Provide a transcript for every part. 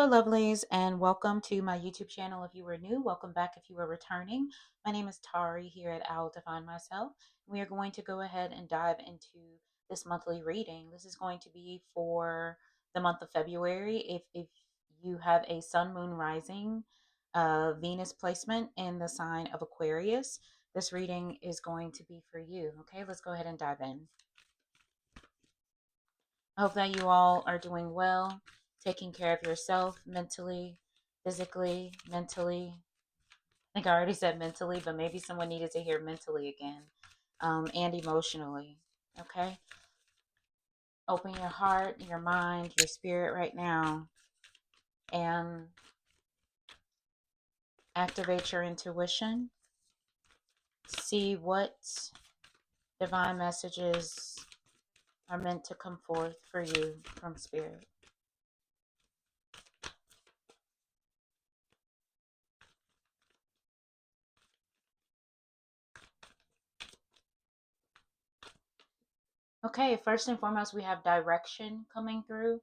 Hello, lovelies, and welcome to my YouTube channel. If you were new, welcome back if you were returning. My name is Tari here at I'll Define Myself. We are going to go ahead and dive into this monthly reading. This is going to be for the month of February. If you have a sun, moon, rising, Venus placement in the sign of Aquarius, this reading is going to be for you. Okay, let's go ahead and dive in. I hope that you all are doing well, taking care of yourself mentally, physically, mentally. I think I already said mentally, but maybe someone needed to hear mentally again, and emotionally. Okay? Open your heart, your mind, your spirit right now, and activate your intuition. See what divine messages are meant to come forth for you from spirit. Okay, first and foremost, we have direction coming through.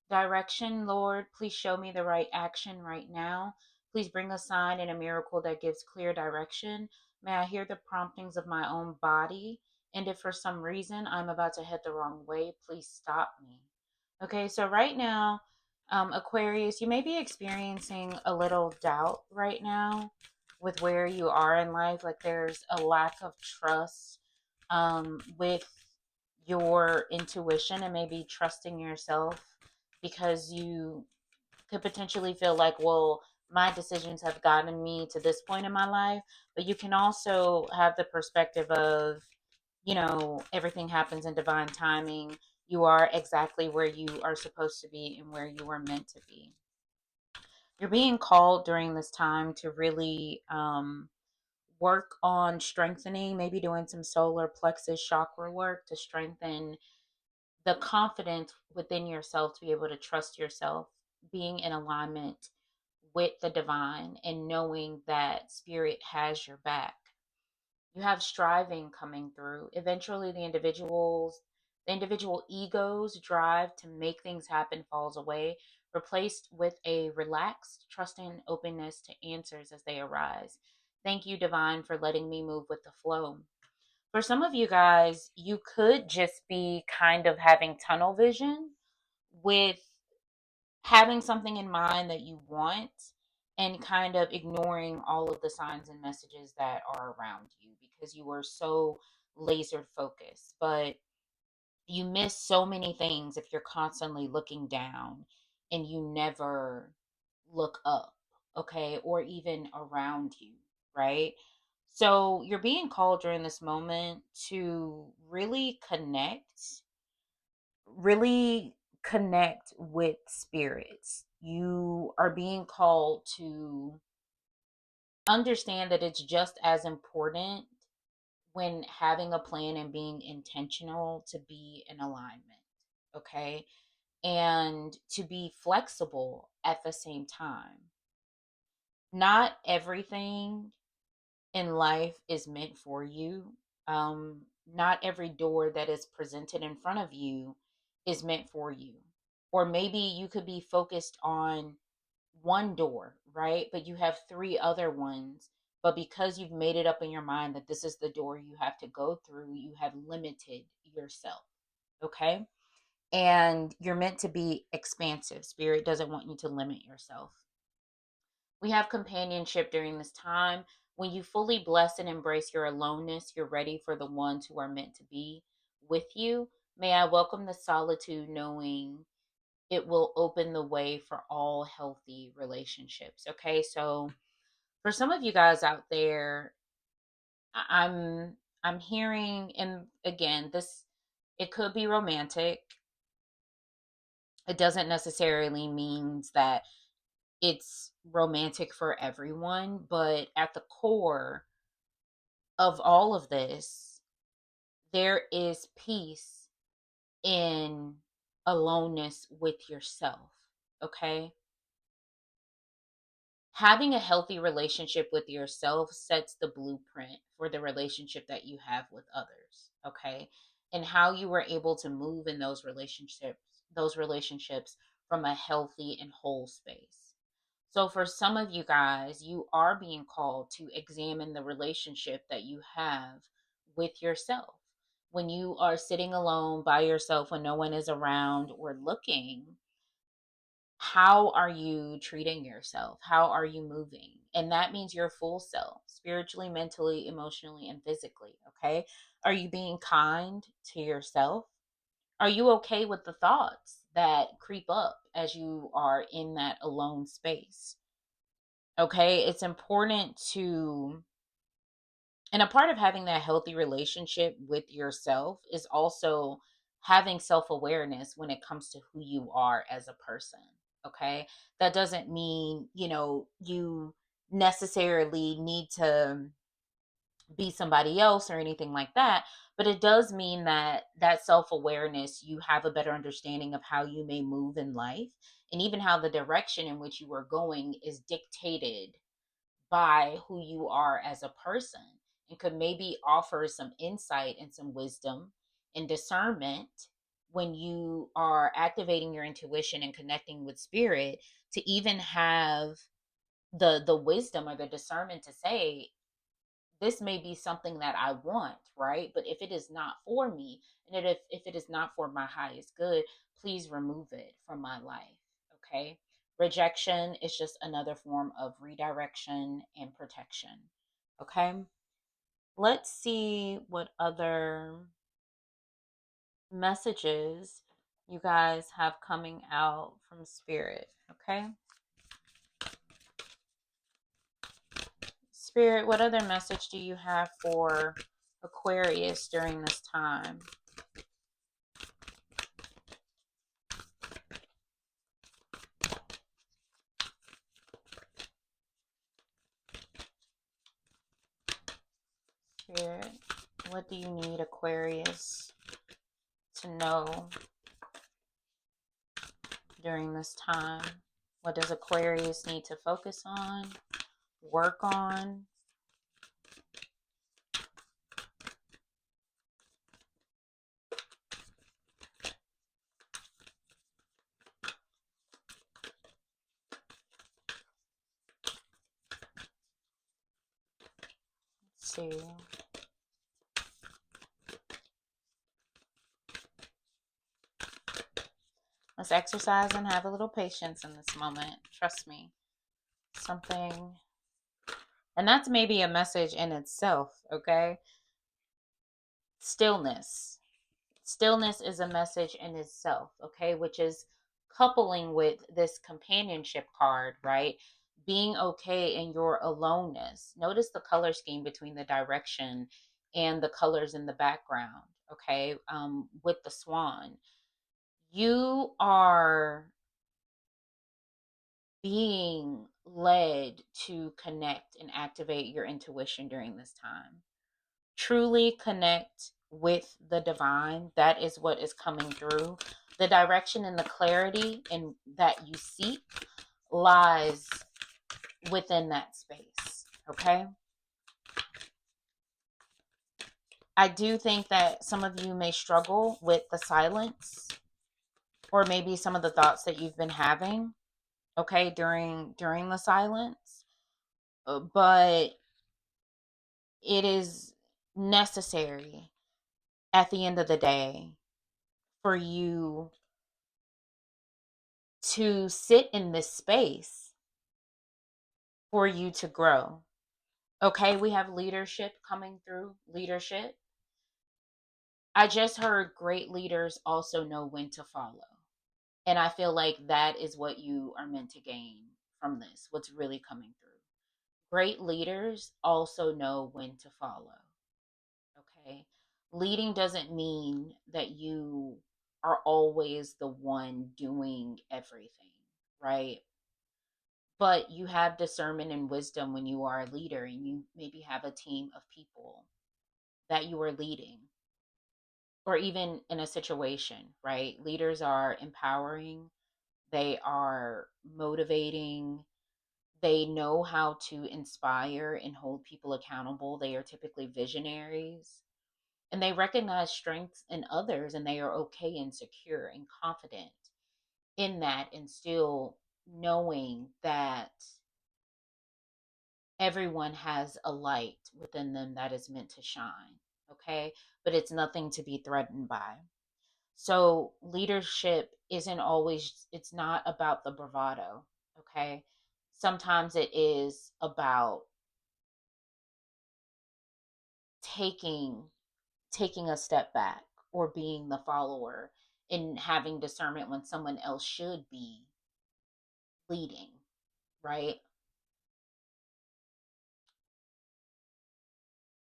Direction, Lord, please show me the right action right now. Please bring a sign and a miracle that gives clear direction. May I hear the promptings of my own body. And if for some reason I'm about to head the wrong way, please stop me. Okay, so right now, Aquarius, you may be experiencing a little doubt right now with where you are in life. Like there's a lack of trust with your intuition and maybe trusting yourself because you could potentially feel like, well, my decisions have gotten me to this point in my life. But you can also have the perspective of, everything happens in divine timing. You are exactly where you are supposed to be and where you are meant to be. You're being called during this time to really work on strengthening, maybe doing some solar plexus chakra work to strengthen the confidence within yourself to be able to trust yourself, being in alignment with the divine and knowing that spirit has your back. You have striving coming through. Eventually the individual ego's drive to make things happen falls away, replaced with a relaxed, trusting openness to answers as they arise. Thank you, divine, for letting me move with the flow. For some of you guys, you could just be kind of having tunnel vision with having something in mind that you want and kind of ignoring all of the signs and messages that are around you because you are so laser focused. But you miss so many things if you're constantly looking down and you never look up, okay, or even around you, right? So you're being called during this moment to really connect with spirits. You are being called to understand that it's just as important when having a plan and being intentional to be in alignment, okay? And to be flexible at the same time. Not everything in life is meant for you. Not every door that is presented in front of you is meant for you. Or maybe you could be focused on one door, right? But you have three other ones. But because you've made it up in your mind that this is the door you have to go through, you have limited yourself, okay? And you're meant to be expansive. Spirit doesn't want you to limit yourself. We have companionship during this time. When you fully bless and embrace your aloneness, you're ready for the ones who are meant to be with you. May I welcome the solitude, knowing it will open the way for all healthy relationships. Okay, so for some of you guys out there, I'm hearing, and again, this, it could be romantic. It doesn't necessarily means that it's romantic for everyone, but at the core of all of this, there is peace in aloneness with yourself. Okay? Having a healthy relationship with yourself sets the blueprint for the relationship that you have with others. Okay? And how you were able to move in those relationships from a healthy and whole space. So, for some of you guys, you are being called to examine the relationship that you have with yourself. When you are sitting alone by yourself, when no one is around or looking, how are you treating yourself? How are you moving? And that means your full self, spiritually, mentally, emotionally, and physically. Okay. Are you being kind to yourself? Are you okay with the thoughts that creep up as you are in that alone space? Okay. It's important to, and a part of having that healthy relationship with yourself is also having self awareness when it comes to who you are as a person. Okay. That doesn't mean, you necessarily need to be somebody else or anything like that. But it does mean that self awareness, you have a better understanding of how you may move in life, and even how the direction in which you are going is dictated by who you are as a person, and could maybe offer some insight and some wisdom and discernment when you are activating your intuition and connecting with spirit, to even have the wisdom or the discernment to say, this may be something that I want, right? But if it is not for me, and if it is not for my highest good, please remove it from my life. Okay. Rejection is just another form of redirection and protection. Okay. Let's see what other messages you guys have coming out from spirit. Okay. Spirit, what other message do you have for Aquarius during this time? Spirit, what do you need Aquarius to know during this time? What does Aquarius need to focus on, work on? Let's see. Let's exercise and have a little patience in this moment. Trust me. Something, and that's maybe a message in itself, okay? Stillness. Stillness is a message in itself, okay? Which is coupling with this companionship card, right? Being okay in your aloneness. Notice the color scheme between the direction and the colors in the background, okay? With the swan. You are being led to connect and activate your intuition during this time. Truly connect with the divine. That is what is coming through. The direction and the clarity and that you seek lies within that space. Okay. I do think that some of you may struggle with the silence, or maybe some of the thoughts that you've been having, okay, during the silence. But it is necessary at the end of the day for you to sit in this space for you to grow. Okay, we have leadership coming through. Leadership. I just heard great leaders also know when to follow. And I feel like that is what you are meant to gain from this, what's really coming through. Great leaders also know when to follow. Okay. Leading doesn't mean that you are always the one doing everything, right? But you have discernment and wisdom when you are a leader, and you maybe have a team of people that you are leading, or even in a situation, right? Leaders are empowering, they are motivating, they know how to inspire and hold people accountable. They are typically visionaries, and they recognize strengths in others, and they are okay and secure and confident in that, and still knowing that everyone has a light within them that is meant to shine. Okay. But it's nothing to be threatened by. So leadership isn't always, it's not about the bravado. Okay. Sometimes it is about taking taking a step back, or being the follower, and having discernment when someone else should be leading, right?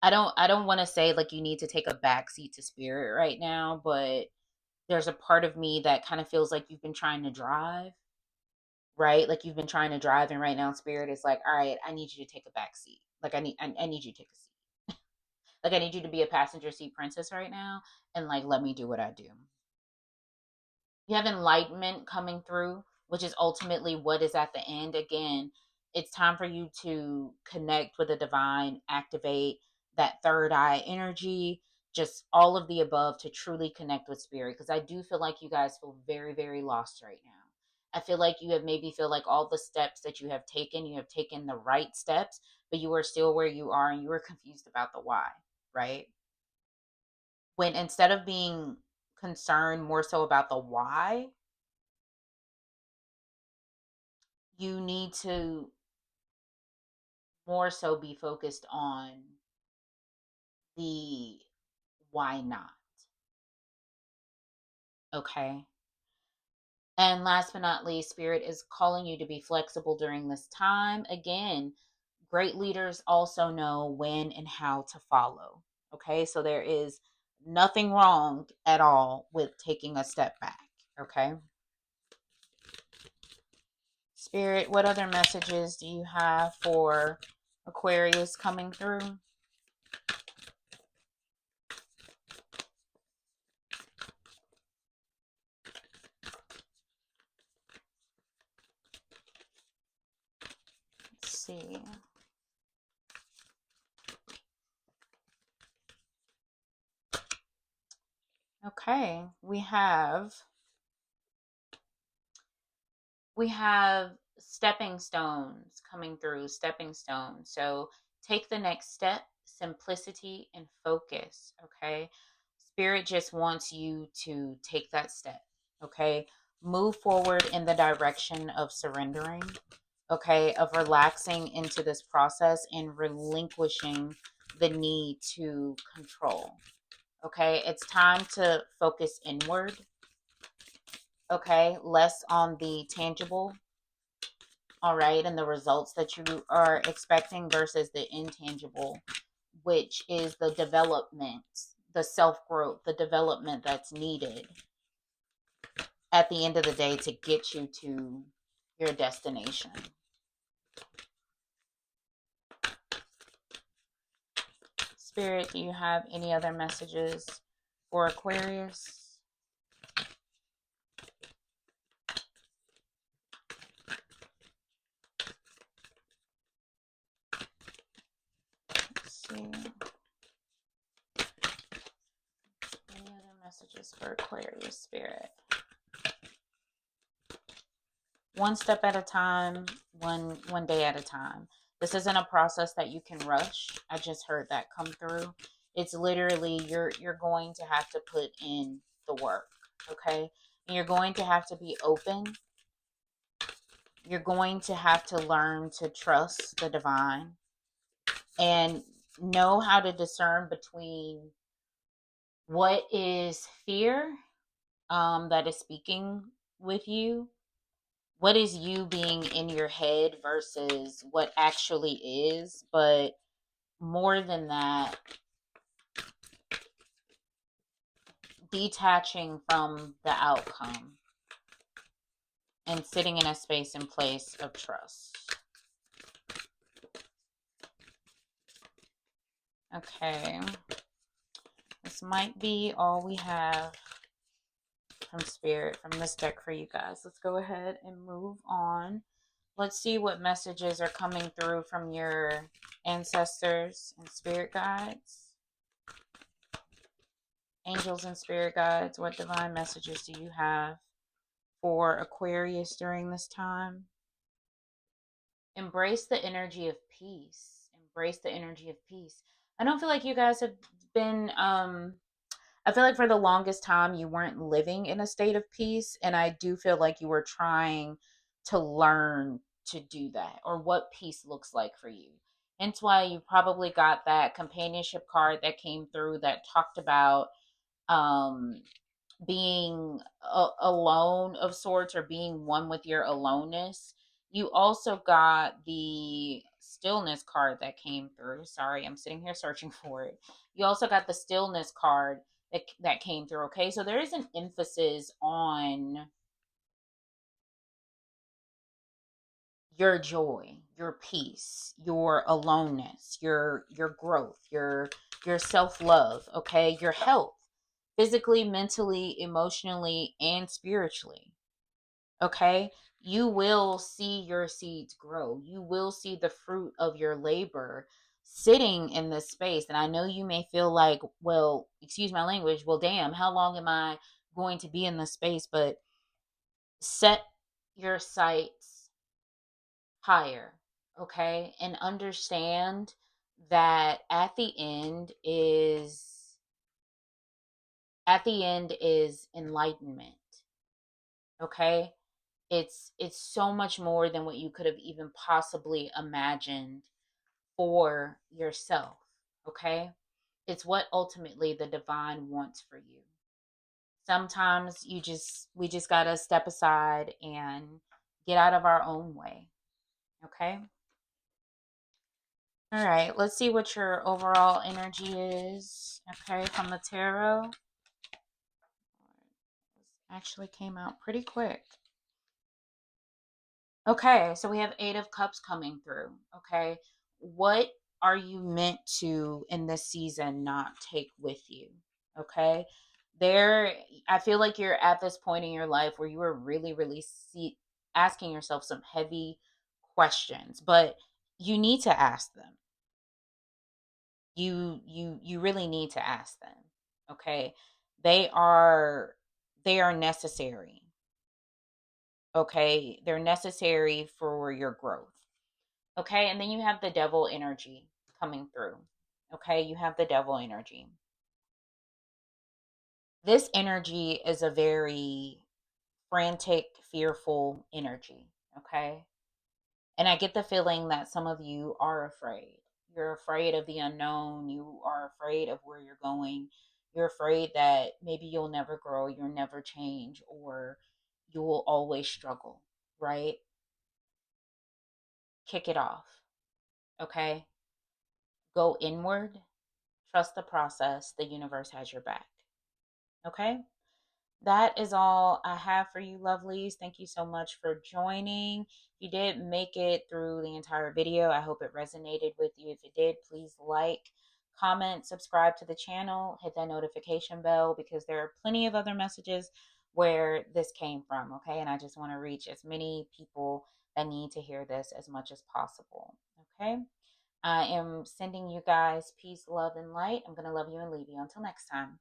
I don't want to say like you need to take a backseat to spirit right now, but there's a part of me that kind of feels like you've been trying to drive, right? Like you've been trying to drive, and right now spirit is like, all right, I need you to take a backseat. Like I need you to take a seat. Like I need you to be a passenger seat princess right now, and like let me do what I do. You have enlightenment coming through, which is ultimately what is at the end. Again, it's time for you to connect with the divine, activate that third eye energy, just all of the above, to truly connect with spirit. Because I do feel like you guys feel very, very lost right now. I feel like you have maybe feel like all the steps that you have taken the right steps, but you are still where you are, and you are confused about the why, right? When instead of being concerned more so about the why, you need to more so be focused on the why not. Okay. And last but not least, Spirit is calling you to be flexible during this time. Again, great leaders also know when and how to follow. Okay. So there is nothing wrong at all with taking a step back. Okay. Spirit, what other messages do you have for Aquarius coming through? Let's see. Okay, we have stepping stones coming through, stepping stones. So take the next step, simplicity and focus, okay? Spirit just wants you to take that step, okay? Move forward in the direction of surrendering, okay? Of relaxing into this process and relinquishing the need to control. Okay, it's time to focus inward. Okay, less on the tangible, all right, and the results that you are expecting versus the intangible, which is the development, the self growth, the development that's needed at the end of the day to get you to your destination. Spirit, do you have any other messages for Aquarius? Let's see. Any other messages for Aquarius, Spirit? One step at a time, one day at a time. This isn't a process that you can rush. I just heard that come through. It's literally you're going to have to put in the work, okay? And you're going to have to be open. You're going to have to learn to trust the divine and know how to discern between what is fear, that is speaking with you, what is you being in your head versus what actually is. But more than that, detaching from the outcome and sitting in a space and place of trust. Okay, this might be all we have from Spirit from this deck for you guys. Let's go ahead and move on. Let's see what messages are coming through from your ancestors and spirit guides. Angels and spirit guides, what divine messages do you have for Aquarius during this time. Embrace the energy of peace. Embrace the energy of peace. I don't feel like you guys have been I feel like for the longest time you weren't living in a state of peace, and I do feel like you were trying to learn to do that, or what peace looks like for you. Hence why you probably got that companionship card that came through that talked about um being alone of sorts, or being one with your aloneness. You also got the stillness card that came through. Sorry, I'm sitting here searching for it. You also got the stillness card that came through. Okay, so there is an emphasis on your joy, your peace, your aloneness, your growth, your self-love, okay? Your health, physically, mentally, emotionally, and spiritually. Okay? You will see your seeds grow. You will see the fruit of your labor sitting in this space. And I know you may feel like, well, excuse my language, well, damn, how long am I going to be in this space? But set your sights higher, okay? And understand that at the end is enlightenment, okay? It's so much more than what you could have even possibly imagined for yourself, okay? It's what ultimately the divine wants for you. Sometimes we just got to step aside and get out of our own way, okay? All right, let's see what your overall energy is, okay, from the tarot. This actually came out pretty quick. Okay, so we have Eight of Cups coming through. Okay, what are you meant to in this season not take with you? Okay, there, I feel like you're at this point in your life where you are really, really asking yourself some heavy questions, but you need to ask them. You really need to ask them. Okay, they are they are necessary. Okay, they're necessary for your growth. Okay, and then you have the devil energy coming through. Okay, you have the devil energy. This energy is a very frantic, fearful energy. Okay, and I get the feeling that some of you are afraid. You're afraid of the unknown. You are afraid of where you're going. You're afraid that maybe you'll never grow, you'll never change, or you will always struggle, right? Kick it off. Okay, go inward. Trust the process. The universe has your back. Okay? That is all I have for you, lovelies. Thank you so much for joining. If you did make it through the entire video, I hope it resonated with you. If it did, please like, comment, subscribe to the channel, hit that notification bell, because there are plenty of other messages where this came from, okay? And I just want to reach as many people that need to hear this as much as possible, okay? I am sending you guys peace, love, and light. I'm going to love you and leave you. Until next time.